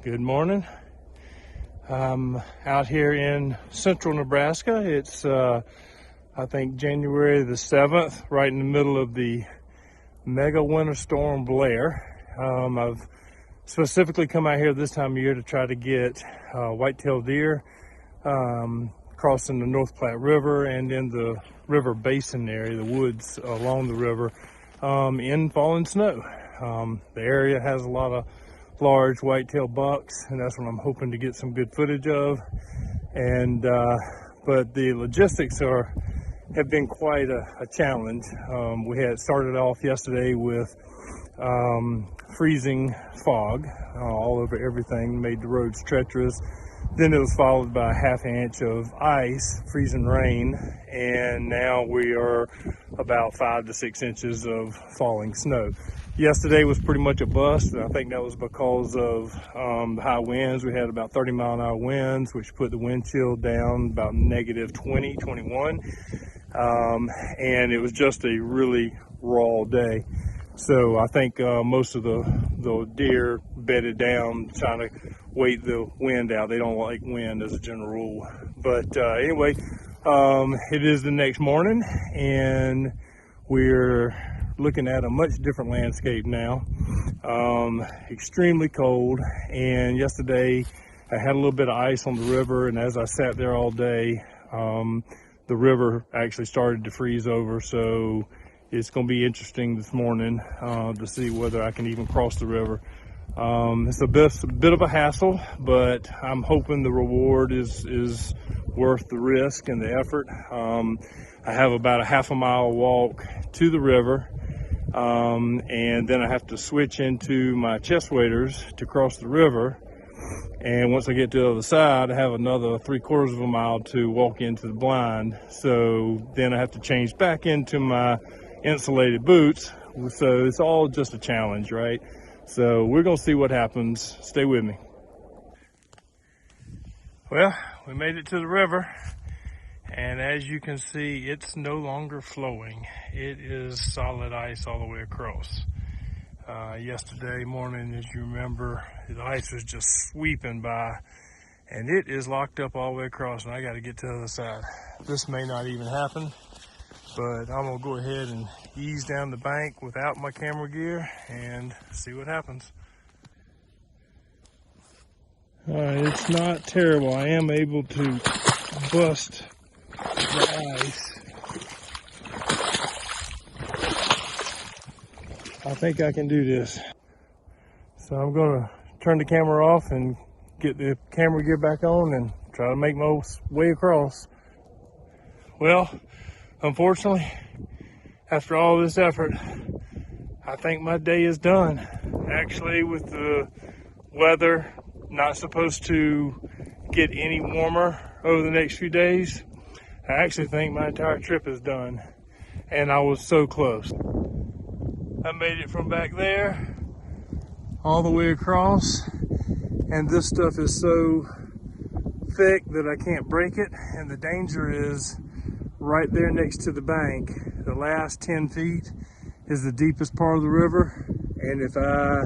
Good morning. I'm out here in central Nebraska. It's, I think, January the 7th, right in the middle of the mega winter storm Blair. I've specifically come out here this time of year to try to get white-tailed deer crossing the North Platte River and in the river basin area, the woods along the river, in falling snow. The area has a lot of large whitetail bucks, and that's what I'm hoping to get some good footage of. And but the logistics have been quite a challenge. We had started off yesterday with freezing fog all over everything, made the roads treacherous. Then it was followed by a ½ inch of ice, freezing rain, and now we are about 5 to 6 inches of falling snow. Yesterday was pretty much a bust. I think that was because of the high winds. We had about 30-mile-an-hour winds, which put the wind chill down about negative 20, 21. And it was just a really raw day. So I think most of the deer bedded down trying to wait the wind out. They don't like wind as a general rule. But anyway, it is the next morning, and we're looking at a much different landscape now. Extremely cold, and yesterday I had a little bit of ice on the river, and as I sat there all day, the river actually started to freeze over. So it's going to be interesting this morning to see whether I can even cross the river. It's a bit of a hassle, but I'm hoping the reward is worth the risk and the effort. I have about a ½ mile walk to the river, and then I have to switch into my chest waders to cross the river. And once I get to the other side, I have another 3/4 of a mile to walk into the blind. So then I have to change back into my insulated boots. So it's all just a challenge, right? So we're gonna see what happens. Stay with me. Well, we made it to the river, and as you can see, it's no longer flowing. It is solid ice all the way across. Yesterday morning, as you remember, the ice was just sweeping by, and it is locked up all the way across, and I got to get to the other side. This may not even happen, but I'm gonna go ahead and ease down the bank without my camera gear and see what happens. It's not terrible. I am able to bust the ice. I think I can do this. So I'm gonna turn the camera off and get the camera gear back on and try to make my way across. Well, unfortunately, after all this effort, I think my day is done. Actually, with the weather not supposed to get any warmer over the next few days, I actually think my entire trip is done. And I was so close. I made it from back there all the way across, and this stuff is so thick that I can't break it, and the danger is right there next to the bank. The last 10 feet is the deepest part of the river, and if I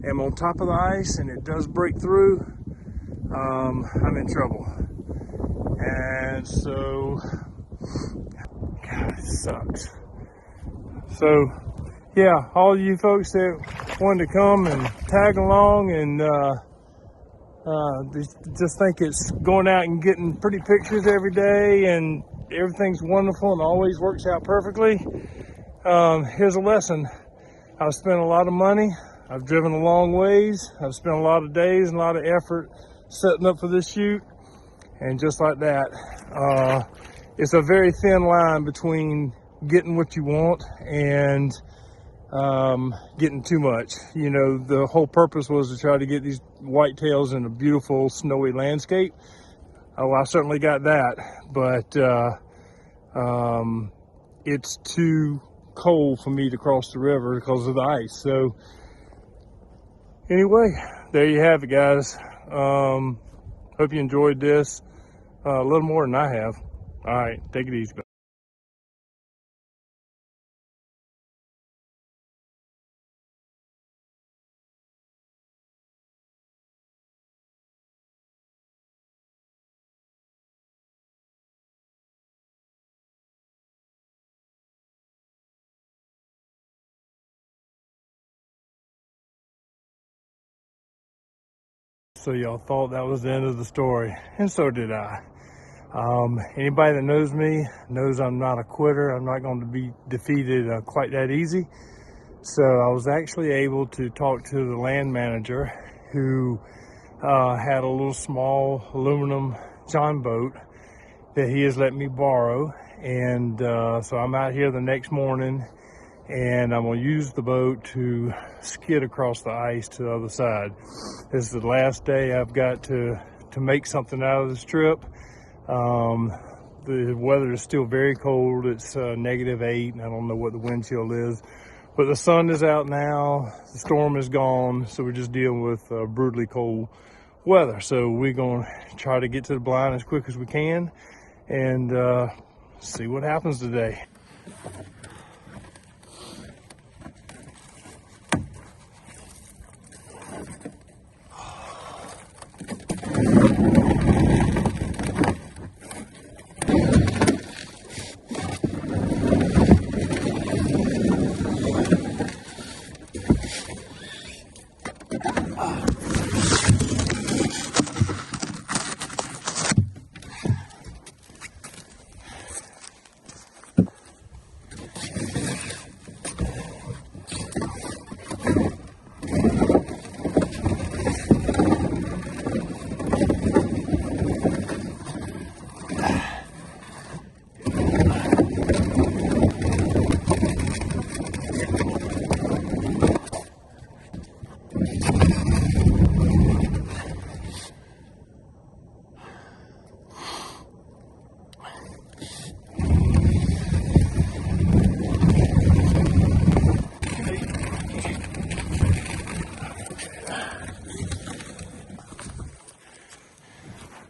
am on top of the ice and it does break through, I'm in trouble. And so, God, it sucks. So yeah, all you folks that wanted to come and tag along and just think it's going out and getting pretty pictures every day and everything's wonderful and always works out perfectly. Here's a lesson. I've spent a lot of money. I've driven a long ways. I've spent a lot of days and a lot of effort setting up for this shoot. And just like that, it's a very thin line between getting what you want and getting too much. You know, the whole purpose was to try to get these whitetails in a beautiful snowy landscape. Oh, I certainly got that, but it's too cold for me to cross the river because of the ice. So anyway, there you have it, guys. Hope you enjoyed this a little more than I have. All right, take it easy. So y'all thought that was the end of the story, and so did I. Anybody that knows me knows I'm not a quitter. I'm not going to be defeated quite that easy. So I was actually able to talk to the land manager who had a little small aluminum john boat that he has let me borrow. And so I'm out here the next morning, and I'm going to use the boat to skid across the ice to the other side. This is the last day I've got to make something out of this trip. The weather is still very cold. It's -8, and I don't know what the wind chill is. But the sun is out now. The storm is gone, so we're just dealing with brutally cold weather. So we're going to try to get to the blind as quick as we can and see what happens today.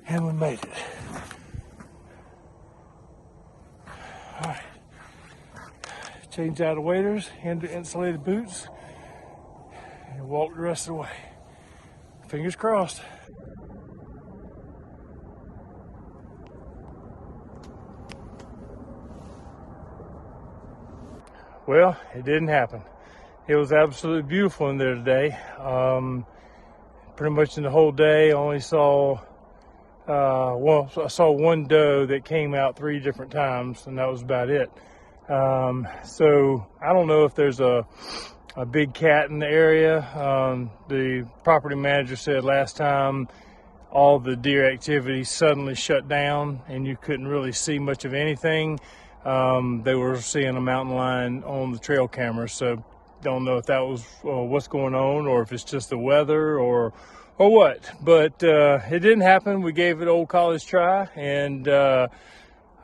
And we made it. All right. Change out of waders into insulated boots and walk the rest of the way. Fingers crossed. Well, it didn't happen. It was absolutely beautiful in there today. Pretty much in the whole day, I only saw I saw one doe that came out 3 different times, and that was about it. So I don't know if there's a big cat in the area. The property manager said last time all the deer activity suddenly shut down and you couldn't really see much of anything. They were seeing a mountain lion on the trail camera, so don't know if that was what's going on, or if it's just the weather or what. But it didn't happen. We gave it old college try, and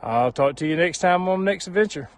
I'll talk to you next time on the next adventure.